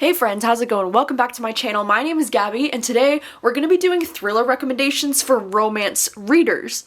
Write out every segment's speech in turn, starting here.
Hey friends, how's it going? Welcome back to my channel. My name is Gabby, and today we're going to be doing thriller recommendations for romance readers.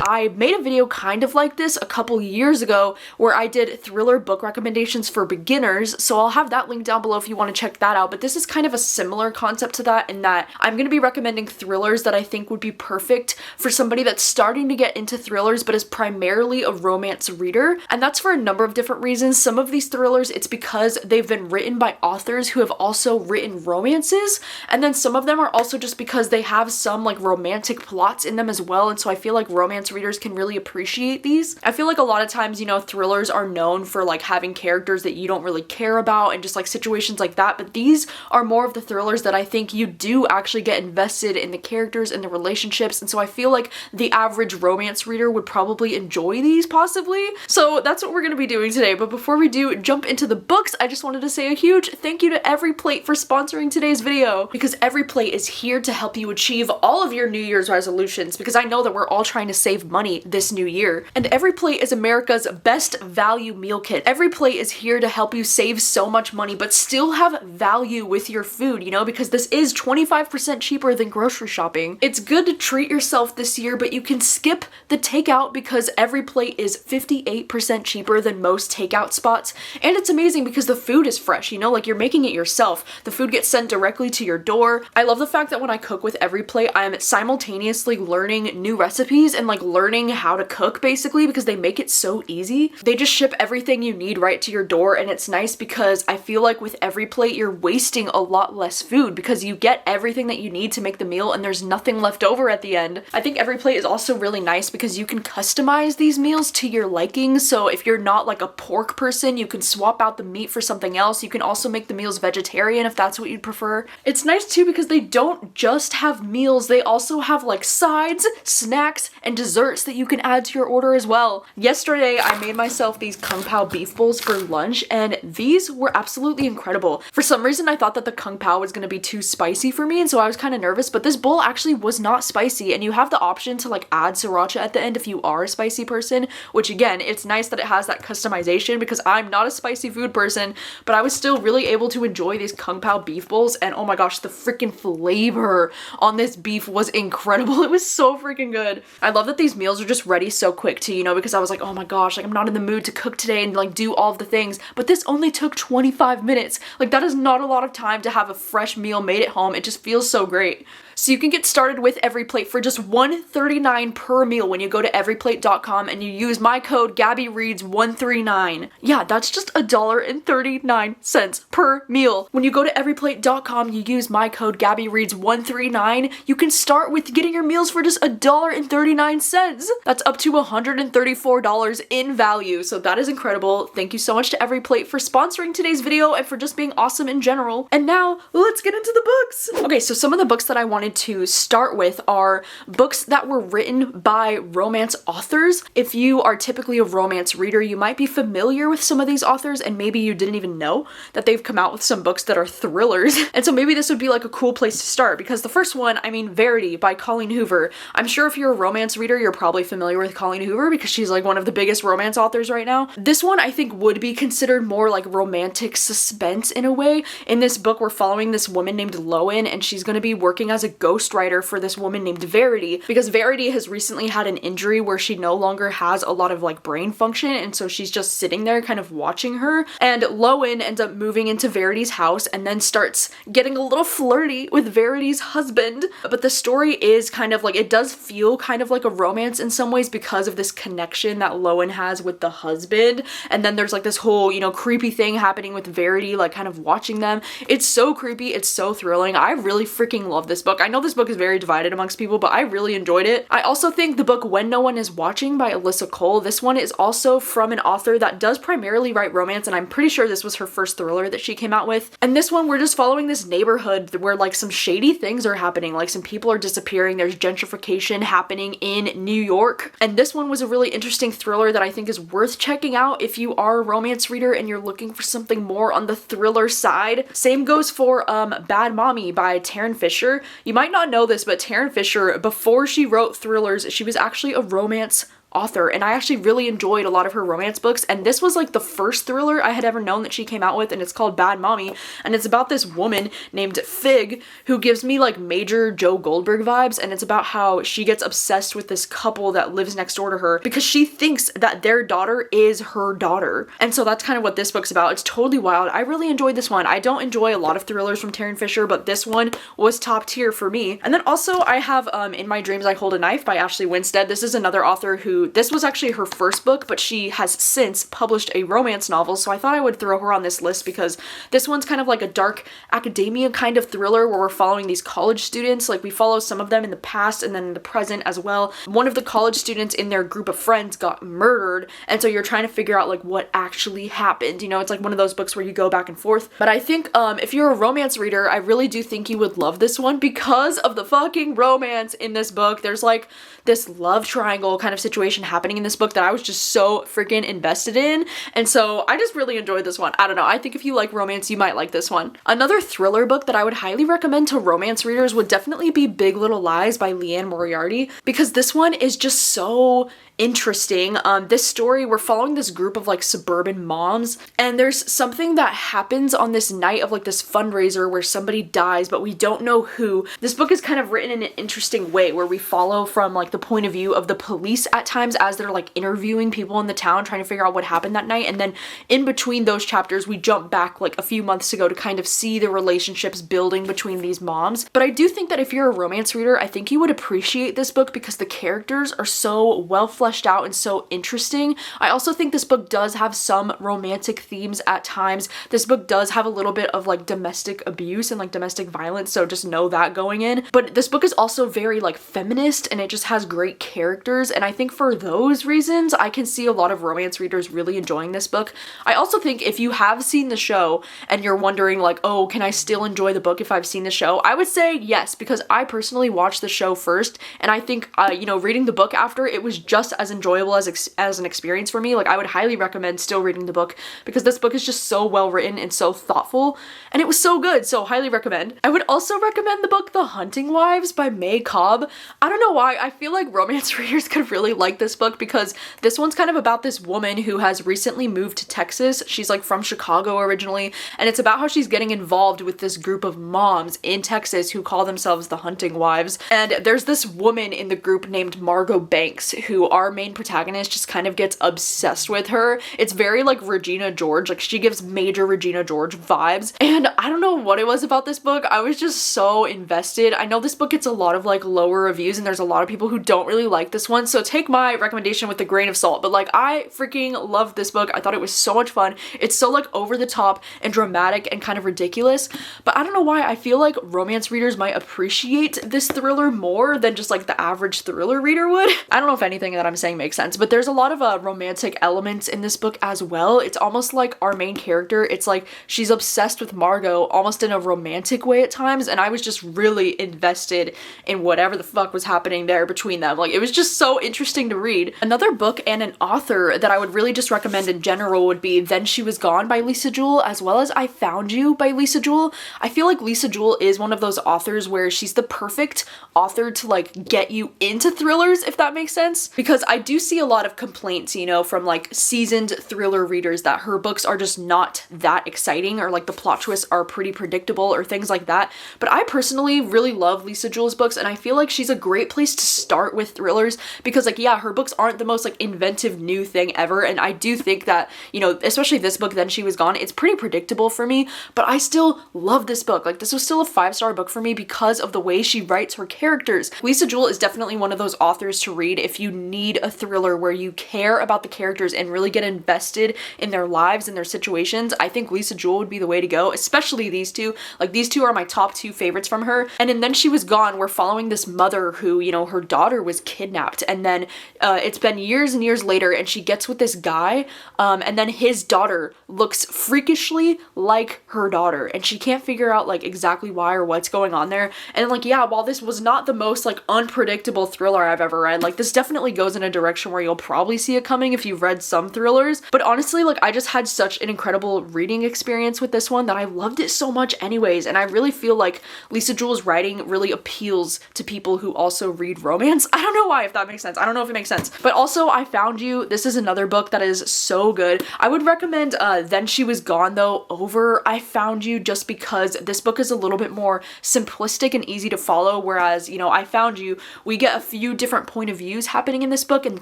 I made a video kind of like this a couple years ago where I did thriller book recommendations for beginners, so I'll have that link down below if you want to check that out. But this is kind of a similar concept to that in that I'm going to be recommending thrillers that I think would be perfect for somebody that's starting to get into thrillers but is primarily a romance reader. And that's for a number of different reasons. Some of these thrillers, it's because they've been written by authors who have also written romances, and then some of them are also just because they have some like romantic plots in them as well, and so I feel like romance readers can really appreciate these. I feel like a lot of times, you know, thrillers are known for like having characters that you don't really care about and just like situations like that, but these are more of the thrillers that I think you do actually get invested in the characters and the relationships, and so I feel like the average romance reader would probably enjoy these possibly. So that's what we're going to be doing today. But before we do jump into the books, I just wanted to say a huge thank you to Every Plate for sponsoring today's video, because Every Plate is here to help you achieve all of your New Year's resolutions, because I know that we're all trying to save money this new year. And Every Plate is America's best value meal kit. Every Plate is here to help you save so much money but still have value with your food, you know, because this is 25% cheaper than grocery shopping. It's good to treat yourself this year, but you can skip the takeout because Every Plate is 58% cheaper than most takeout spots. And it's amazing because the food is fresh, you know, like you're making it yourself. The food gets sent directly to your door. I love the fact that when I cook with Every Plate, I'm simultaneously learning new recipes and like learning how to cook basically, because they make it so easy. They just ship everything you need right to your door, and it's nice because I feel like with Every Plate you're wasting a lot less food because you get everything that you need to make the meal and there's nothing left over at the end. I think Every Plate is also really nice because you can customize these meals to your liking. So if you're not like a pork person, you can swap out the meat for something else. You can also make the meals vegetarian if that's what you'd prefer. It's nice too because they don't just have meals, they also have like sides, snacks, and desserts that you can add to your order as well. Yesterday I made myself these Kung Pao beef bowls for lunch, and these were absolutely incredible. For some reason I thought that the Kung Pao was going to be too spicy for me, and so I was kind of nervous, but this bowl actually was not spicy, and you have the option to like add sriracha at the end if you are a spicy person, which again, it's nice that it has that customization because I'm not a spicy food person, but I was still really able to enjoy these Kung Pao beef bowls, and oh my gosh, the freaking flavor on this beef was incredible. It was so freaking good. I love that these meals are just ready so quick too, you know, because I was like, oh my gosh, like I'm not in the mood to cook today and like do all of the things, but this only took 25 minutes. Like that is not a lot of time to have a fresh meal made at home. It just feels so great. So you can get started with Every Plate for just $1.39 per meal when you go to everyplate.com and you use my code gabbyreads139. Yeah, that's just $1.39 per meal. When you go to everyplate.com, you use my code gabbyreads139, you can start with getting your meals for just $1.39. That's up to $134 in value. So that is incredible. Thank you so much to Every Plate for sponsoring today's video and for just being awesome in general. And now let's get into the books. Okay, so some of the books that I wanted to start with are books that were written by romance authors. If you are typically a romance reader, you might be familiar with some of these authors, and maybe you didn't even know that they've come out with some books that are thrillers. And so maybe this would be like a cool place to start, because the first one, I mean, Verity by Colleen Hoover. I'm sure if you're a romance reader, you're probably familiar with Colleen Hoover because she's like one of the biggest romance authors right now. This one I think would be considered more like romantic suspense in a way. In this book, we're following this woman named Lowen, and she's going to be working as a ghostwriter for this woman named Verity, because Verity has recently had an injury where she no longer has a lot of like brain function, and so she's just sitting there kind of watching her. And Lowen ends up moving into Verity's house and then starts getting a little flirty with Verity's husband. But the story is kind of like, it does feel kind of like a romance in some ways because of this connection that Lowen has with the husband. And then there's like this whole, you know, creepy thing happening with Verity, like kind of watching them. It's so creepy, it's so thrilling. I really freaking love this book. I know this book is very divided amongst people, but I really enjoyed it. I also think the book When No One Is Watching by Alyssa Cole, this one is also from an author that does primarily write romance, and I'm pretty sure this was her first thriller that she came out with. And this one, we're just following this neighborhood where like some shady things are happening, like some people are disappearing, there's gentrification happening in New York. And this one was a really interesting thriller that I think is worth checking out if you are a romance reader and you're looking for something more on the thriller side. Same goes for Bad Mommy by Taryn Fisher. You might not know this, but Taryn Fisher, before she wrote thrillers, she was actually a romance author, and I actually really enjoyed a lot of her romance books, and this was like the first thriller I had ever known that she came out with, and it's called Bad Mommy, and it's about this woman named Fig who gives me like major Joe Goldberg vibes, and it's about how she gets obsessed with this couple that lives next door to her because she thinks that their daughter is her daughter. And so that's kind of what this book's about. It's totally wild. I really enjoyed this one. I don't enjoy a lot of thrillers from Tarryn Fisher, but this one was top tier for me. And then also I have In My Dreams I Hold a Knife by Ashley Winstead. This is another author who, this was actually her first book, but she has since published a romance novel, so I thought I would throw her on this list because this one's kind of like a dark academia kind of thriller where we're following these college students. Like we follow some of them in the past and then in the present as well. One of the college students in their group of friends got murdered, and so you're trying to figure out like what actually happened. You know, it's like one of those books where you go back and forth. But I think if you're a romance reader, I really do think you would love this one because of the fucking romance in this book. There's like this love triangle kind of situation happening in this book that I was just so freaking invested in, and so I just really enjoyed this one. I don't know, I think if you like romance, you might like this one. Another thriller book that I would highly recommend to romance readers would definitely be Big Little Lies by Leanne Moriarty, because this one is just so interesting. This story, we're following this group of like suburban moms, and there's something that happens on this night of like this fundraiser where somebody dies, but we don't know who. This book is kind of written in an interesting way where we follow from like the point of view of the police at times as they're like interviewing people in the town trying to figure out what happened that night, and then in between those chapters we jump back like a few months ago to kind of see the relationships building between these moms. But I do think that if you're a romance reader, I think you would appreciate this book because the characters are so well fleshed out and so interesting. I also think this book does have some romantic themes at times. This book does have a little bit of like domestic abuse and like domestic violence, so just know that going in. But this book is also very like feminist, and it just has great characters, and I think for those reasons I can see a lot of romance readers really enjoying this book. I also think if you have seen the show and you're wondering like, oh, can I still enjoy the book if I've seen the show? I would say yes, because I personally watched the show first, and I think you know, reading the book after, it was just as enjoyable as an experience for me. Like I would highly recommend still reading the book because this book is just so well written and so thoughtful, and it was so good, so highly recommend. I would also recommend the book The Hunting Wives by May Cobb. I don't know why, I feel like romance readers could really like this book because this one's kind of about this woman who has recently moved to Texas. She's like from Chicago originally, and it's about how she's getting involved with this group of moms in Texas who call themselves the Hunting Wives. And there's this woman in the group named Margot Banks who our main protagonist just kind of gets obsessed with her. It's very like Regina George, like she gives major Regina George vibes, and I don't know what it was about this book. I was just so invested. I know this book gets a lot of like lower reviews and there's a lot of people who don't really like this one, so take my recommendation with a grain of salt, but like I freaking loved this book. I thought it was so much fun. It's so like over the top and dramatic and kind of ridiculous, but I don't know why I feel like romance readers might appreciate this thriller more than just like the average thriller reader would. I don't know if anything that I'm saying makes sense, but there's a lot of romantic elements in this book as well. It's almost like our main character, it's like she's obsessed with Margot almost in a romantic way at times, and I was just really invested in whatever the fuck was happening there between them. Like it was just so interesting to read. Another book and an author that I would really just recommend in general would be Then She Was Gone by Lisa Jewell, as well as I Found You by Lisa Jewell. I feel like Lisa Jewell is one of those authors where she's the perfect author to like get you into thrillers, if that makes sense, because I do see a lot of complaints, you know, from like seasoned thriller readers that her books are just not that exciting, or like the plot twists are pretty predictable or things like that. But I personally really love Lisa Jewell's books, and I feel like she's a great place to start with thrillers because like, yeah, her books aren't the most like inventive new thing ever, and I do think that, you know, especially this book, Then She Was Gone, it's pretty predictable for me, but I still love this book. Like this was still a 5-star book for me because of the way she writes her characters. Lisa Jewell is definitely one of those authors to read if you need a thriller where you care about the characters and really get invested in their lives and their situations. I think Lisa Jewell would be the way to go, especially these two. Like these two are my top 2 favorites from her. And Then She Was Gone, we're following this mother who, you know, her daughter was kidnapped, and then it's been years and years later and she gets with this guy, and then his daughter looks freakishly like her daughter, and she can't figure out like exactly why or what's going on there. And like, yeah, while this was not the most like unpredictable thriller I've ever read, like this definitely goes in a direction where you'll probably see it coming if you've read some thrillers. But honestly, like I just had such an incredible reading experience with this one that I loved it so much anyways, and I really feel like Lisa Jewell's writing really appeals to people who also read romance. I don't know why, if that makes sense. I don't know if it makes sense sense. But also I Found You, this is another book that is so good. I would recommend Then She Was Gone though over I Found You, just because this book is a little bit more simplistic and easy to follow, whereas, you know, I Found You, we get a few different point of views happening in this book and the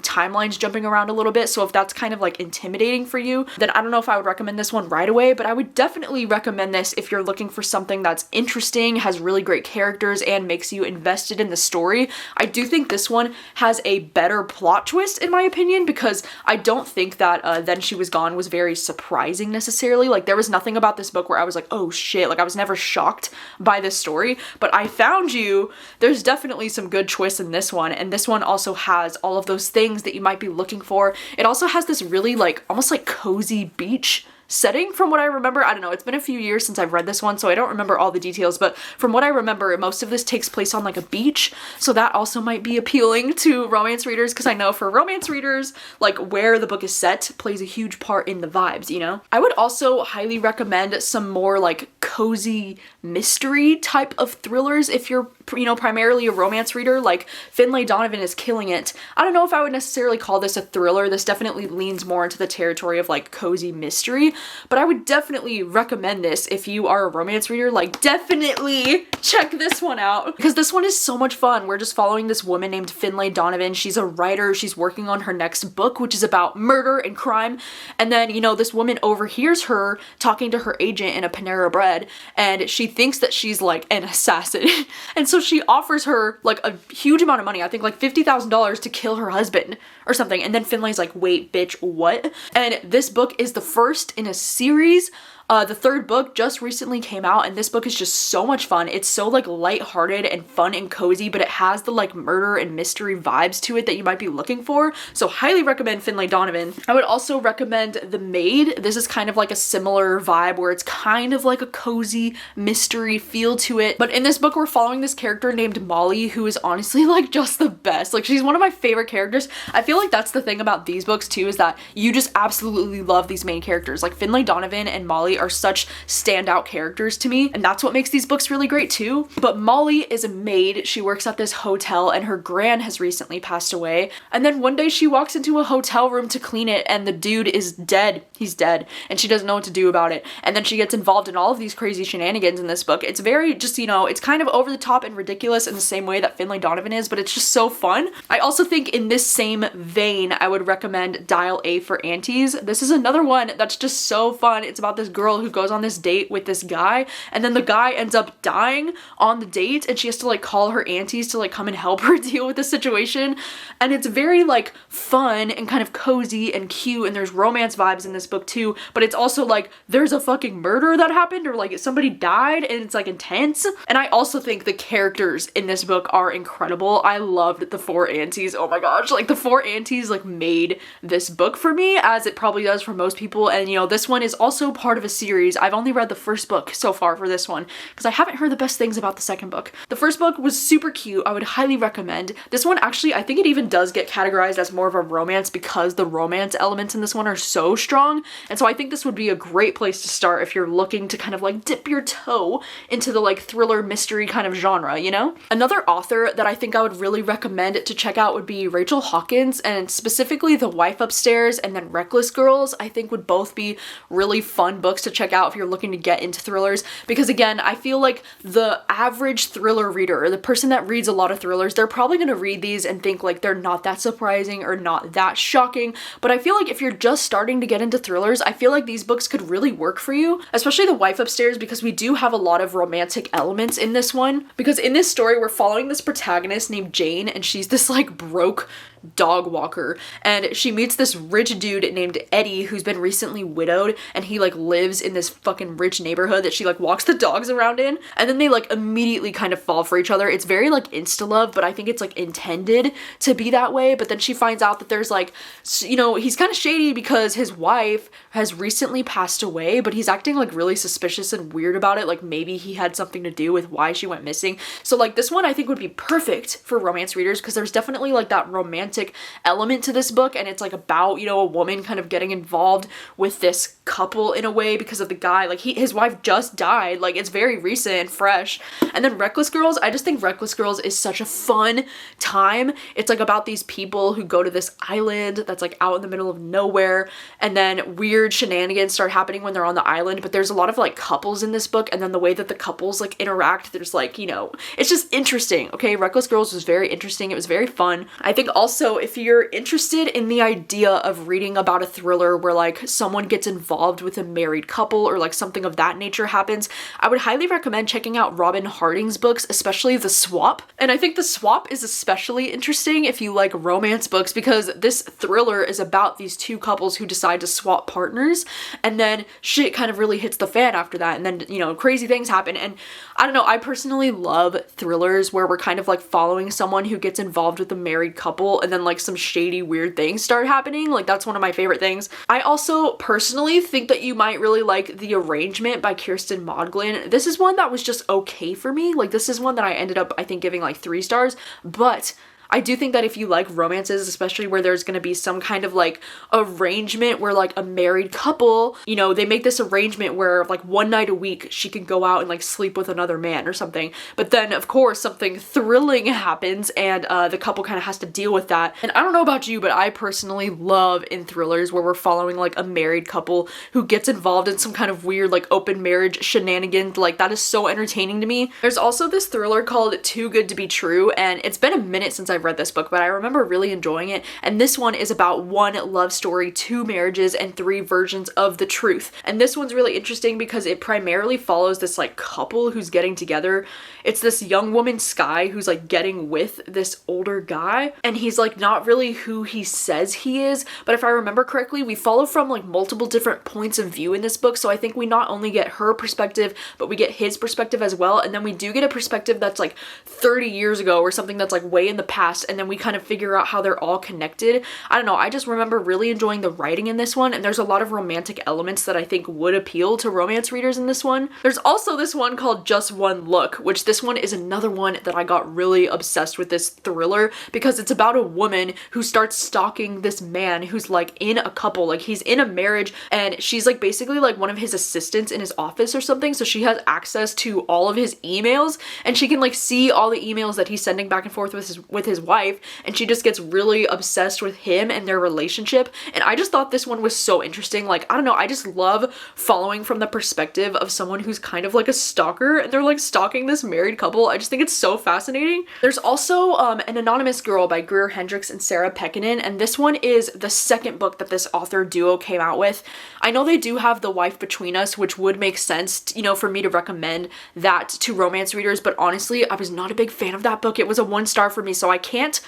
timeline's jumping around a little bit. So if that's kind of like intimidating for you, then I don't know if I would recommend this one right away, but I would definitely recommend this if you're looking for something that's interesting, has really great characters, and makes you invested in the story. I do think this one has a better plot twist in my opinion, because I don't think that Then She Was Gone was very surprising necessarily. Like, there was nothing about this book where I was like, oh shit, like I was never shocked by this story. But I Found You, there's definitely some good twists in this one, and this one also has all of those things that you might be looking for. It also has this really like almost like cozy beach setting from what I remember. I don't know, it's been a few years since I've read this one, so I don't remember all the details, but from what I remember, most of this takes place on like a beach, so that also might be appealing to romance readers, because I know for romance readers, like where the book is set plays a huge part in the vibes, you know? I would also highly recommend some more like cozy mystery type of thrillers if you're, you know, primarily a romance reader. Like Finlay Donovan is killing it. I don't know if I would necessarily call this a thriller. This definitely leans more into the territory of like cozy mystery, but I would definitely recommend this if you are a romance reader. Like, definitely check this one out, because this one is so much fun. We're just following this woman named Finlay Donovan. She's a writer. She's working on her next book, which is about murder and crime. And then, you know, this woman overhears her talking to her agent in a Panera Bread, and she thinks that she's like an assassin. And so she offers her like a huge amount of money, I think like $50,000, to kill her husband or something. And then Finlay's like, wait, bitch, what? And this book is the first in a series. The third book just recently came out, and this book is just so much fun. It's so like lighthearted and fun and cozy, but it has the like murder and mystery vibes to it that you might be looking for. So highly recommend Finlay Donovan. I would also recommend The Maid. This is kind of like a similar vibe where it's kind of like a cozy mystery feel to it. But in this book, we're following this character named Molly, who is honestly like just the best. Like, she's one of my favorite characters. I feel like that's the thing about these books too, is that you just absolutely love these main characters. Like Finlay Donovan and Molly are such standout characters to me, and that's what makes these books really great too. But Molly is a maid. She works at this hotel, and her gran has recently passed away. And then one day she walks into a hotel room to clean it, and the dude is dead. He's dead, and she doesn't know what to do about it. And then she gets involved in all of these crazy shenanigans in this book. It's very just, you know, it's kind of over the top and ridiculous in the same way that Finlay Donovan is, but it's just so fun. I also think in this same vein, I would recommend Dial A for Aunties. This is another one that's just so fun. It's about this girl who goes on this date with this guy, and then the guy ends up dying on the date, and she has to like call her aunties to like come and help her deal with the situation. And it's very like fun and kind of cozy and cute, and there's romance vibes in this book too, but it's also like there's a fucking murder that happened, or like somebody died, and it's like intense. And I also think the characters in this book are incredible. I loved the four aunties. Oh my gosh, like the four aunties like made this book for me, as it probably does for most people. And you know, this one is also part of a series. I've only read the first book so far for this one, because I haven't heard the best things about the second book. The first book was super cute. I would highly recommend. This one actually, I think it even does get categorized as more of a romance, because the romance elements in this one are so strong. And so I think this would be a great place to start if you're looking to kind of like dip your toe into the like thriller mystery kind of genre, you know? Another author that I think I would really recommend to check out would be Rachel Hawkins, and specifically The Wife Upstairs and then Reckless Girls, I think would both be really fun books to check out if you're looking to get into thrillers. Because again, I feel like the average thriller reader, or the person that reads a lot of thrillers, they're probably going to read these and think like they're not that surprising or not that shocking. But I feel like if you're just starting to get into thrillers, I feel like these books could really work for you, especially The Wife Upstairs, because we do have a lot of romantic elements in this one. Because in this story, we're following this protagonist named Jane, and she's this like broke dog walker, and she meets this rich dude named Eddie who's been recently widowed, and he like lives in this fucking rich neighborhood that she like walks the dogs around in, and then they like immediately kind of fall for each other. It's very like insta love, but I think it's like intended to be that way. But then she finds out that there's like, you know, he's kind of shady because his wife has recently passed away, but he's acting like really suspicious and weird about it, like maybe he had something to do with why she went missing. So like this one I think would be perfect for romance readers, because there's definitely like that romantic romantic element to this book, and it's like about, you know, a woman kind of getting involved with this couple in a way because of the guy, like his wife just died, like it's very recent and fresh. And then Reckless Girls, I just think Reckless Girls is such a fun time. It's like about these people who go to this island that's like out in the middle of nowhere, and then weird shenanigans start happening when they're on the island, but there's a lot of like couples in this book, and then the way that the couples like interact, there's like, you know, it's just interesting. Okay, Reckless Girls was very interesting. It was very fun. I think also if you're interested in the idea of reading about a thriller where like someone gets involved with a married couple or like something of that nature happens, I would highly recommend checking out Robin Harding's books, especially The Swap. And I think The Swap is especially interesting if you like romance books, because this thriller is about these two couples who decide to swap partners, and then shit kind of really hits the fan after that, and then, you know, crazy things happen. And I don't know, I personally love thrillers where we're kind of like following someone who gets involved with a married couple and then like some shady weird things start happening. Like that's one of my favorite things. I also personally think that you might really like The Arrangement by Kirsten Modglin. This is one that was just okay for me. Like this is one that I ended up, I think, giving like 3 stars, but I do think that if you like romances, especially where there's going to be some kind of like arrangement where like a married couple, you know, they make this arrangement where like one night a week she can go out and like sleep with another man or something. But then of course something thrilling happens, and the couple kind of has to deal with that. And I don't know about you, but I personally love in thrillers where we're following like a married couple who gets involved in some kind of weird like open marriage shenanigans. Like that is so entertaining to me. There's also this thriller called Too Good to Be True, and it's been a minute since I've read this book, but I remember really enjoying it. And this one is about 1 love story, 2 marriages, and 3 versions of the truth. And this one's really interesting because it primarily follows this like couple who's getting together. It's this young woman, Sky, who's like getting with this older guy, and he's like not really who he says he is. But if I remember correctly, we follow from like multiple different points of view in this book, so I think we not only get her perspective, but we get his perspective as well. And then we do get a perspective that's like 30 years ago or something that's like way in the past, and then we kind of figure out how they're all connected. I don't know, I just remember really enjoying the writing in this one, and there's a lot of romantic elements that I think would appeal to romance readers in this one. There's also this one called Just One Look, which this one is another one that I got really obsessed with, this thriller, because it's about a woman who starts stalking this man who's like in a couple, like he's in a marriage, and she's like basically like one of his assistants in his office or something, so she has access to all of his emails, and she can like see all the emails that he's sending back and forth with his wife, and she just gets really obsessed with him and their relationship. And I just thought this one was so interesting. Like, I don't know, I just love following from the perspective of someone who's kind of like a stalker, and they're like stalking this married couple. I just think it's so fascinating. There's also An Anonymous Girl by Greer Hendricks and Sarah Pekkanen, and this one is the second book that this author duo came out with. I know they do have The Wife Between Us, which would make sense, you know, for me to recommend that to romance readers, but honestly, I was not a big fan of that book. It was a 1 star for me, so I can't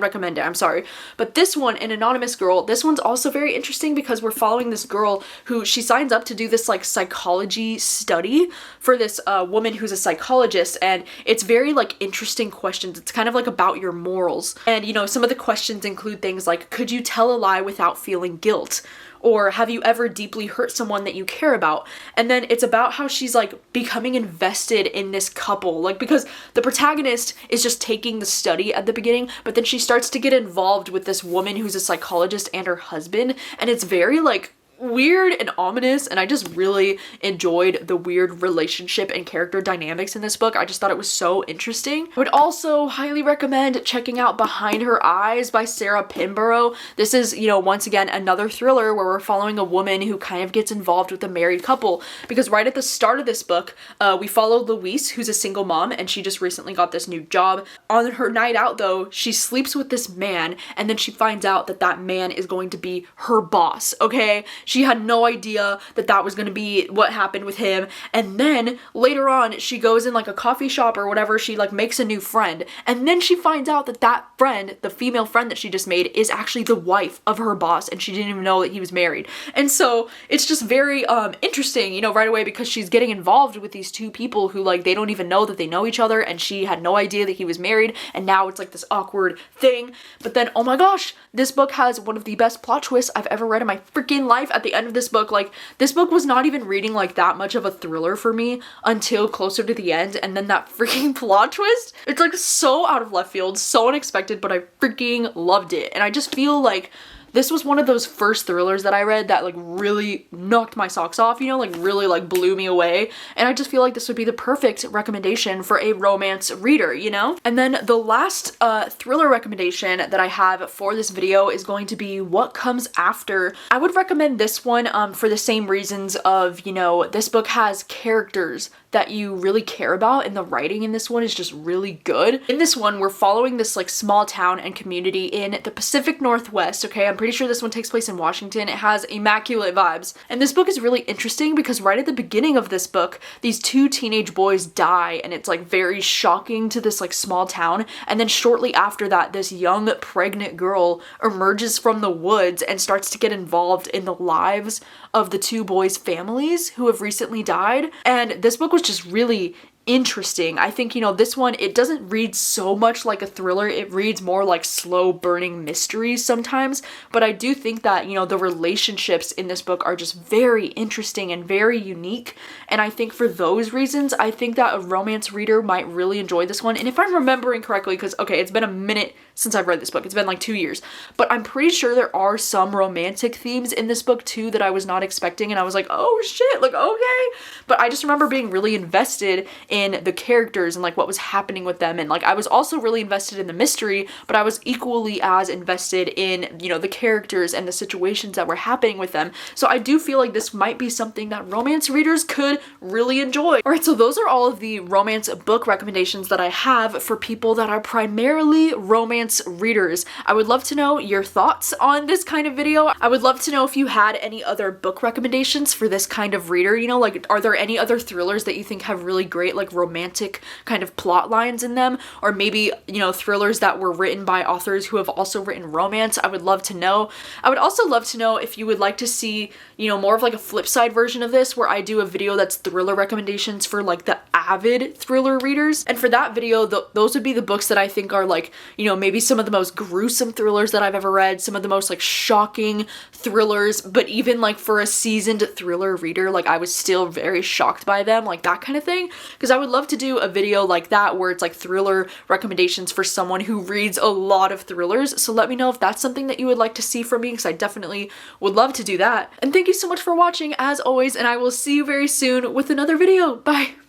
recommend it, I'm sorry. But this one, An Anonymous Girl, this one's also very interesting because we're following this girl who she signs up to do this like psychology study for this woman who's a psychologist, and it's very like interesting questions. It's kind of like about your morals, and you know, some of the questions include things like, could you tell a lie without feeling guilt? Or have you ever deeply hurt someone that you care about? And then it's about how she's like becoming invested in this couple, like because the protagonist is just taking the study at the beginning, but then she starts to get involved with this woman who's a psychologist and her husband, and it's very like weird and ominous, and I just really enjoyed the weird relationship and character dynamics in this book. I just thought it was so interesting. I would also highly recommend checking out Behind Her Eyes by Sarah Pinborough. This is, you know, once again another thriller where we're following a woman who kind of gets involved with a married couple, because right at the start of this book we follow Louise, who's a single mom, and she just recently got this new job. On her night out though, she sleeps with this man, and then she finds out that that man is going to be her boss. Okay, she had no idea that that was going to be what happened with him. And then later on, she goes in like a coffee shop or whatever, she like makes a new friend, and then she finds out that that friend, the female friend that she just made, is actually the wife of her boss, and she didn't even know that he was married. And so it's just very interesting, you know, right away, because she's getting involved with these two people who like they don't even know that they know each other, and she had no idea that he was married, and now it's like this awkward thing. But then, oh my gosh, this book has one of the best plot twists I've ever read in my freaking life at the end of this book, like, this book was not even reading like that much of a thriller for me until closer to the end, and then that freaking plot twist, it's like so out of left field, so unexpected, but I freaking loved it. And I just feel like this was one of those first thrillers that I read that like really knocked my socks off, you know, like really like blew me away. And I just feel like this would be the perfect recommendation for a romance reader, you know? And then the last thriller recommendation that I have for this video is going to be What Comes After. I would recommend this one for the same reasons of, you know, this book has characters that you really care about, and the writing in this one is just really good. In this one, we're following this like small town and community in the Pacific Northwest, okay? I'm pretty sure this one takes place in Washington. It has immaculate vibes. And this book is really interesting because right at the beginning of this book, these two teenage boys die, and it's like very shocking to this like small town. And then shortly after that, this young pregnant girl emerges from the woods and starts to get involved in the lives of the two boys' families who have recently died. And this book was just really interesting. I think, you know, this one, it doesn't read so much like a thriller. It reads more like slow burning mysteries sometimes, but I do think that, you know, the relationships in this book are just very interesting and very unique. And I think for those reasons, I think that a romance reader might really enjoy this one. And if I'm remembering correctly, because okay, it's been a minute since I've read this book, it's been like 2 years, but I'm pretty sure there are some romantic themes in this book too that I was not expecting, and I was like, oh shit, like okay. But I just remember being really invested in the characters and like what was happening with them, and like I was also really invested in the mystery, but I was equally as invested in, you know, the characters and the situations that were happening with them. So I do feel like this might be something that romance readers could really enjoy. Alright, so those are all of the romance book recommendations that I have for people that are primarily romance readers. I would love to know your thoughts on this kind of video. I would love to know if you had any other book recommendations for this kind of reader, you know, like are there any other thrillers that you think have really great like romantic kind of plot lines in them, or maybe, you know, thrillers that were written by authors who have also written romance. I would love to know. I would also love to know if you would like to see, you know, more of like a flip side version of this where I do a video that's thriller recommendations for like the avid thriller readers. And for that video, those would be the books that I think are like, you know, maybe some of the most gruesome thrillers that I've ever read, some of the most like shocking thrillers, but even like for a seasoned thriller reader, like I was still very shocked by them, like that kind of thing. Because I would love to do a video like that where it's like thriller recommendations for someone who reads a lot of thrillers. So let me know if that's something that you would like to see from me, because I definitely would love to do that. And thank you so much for watching as always, and I will see you very soon with another video. Bye!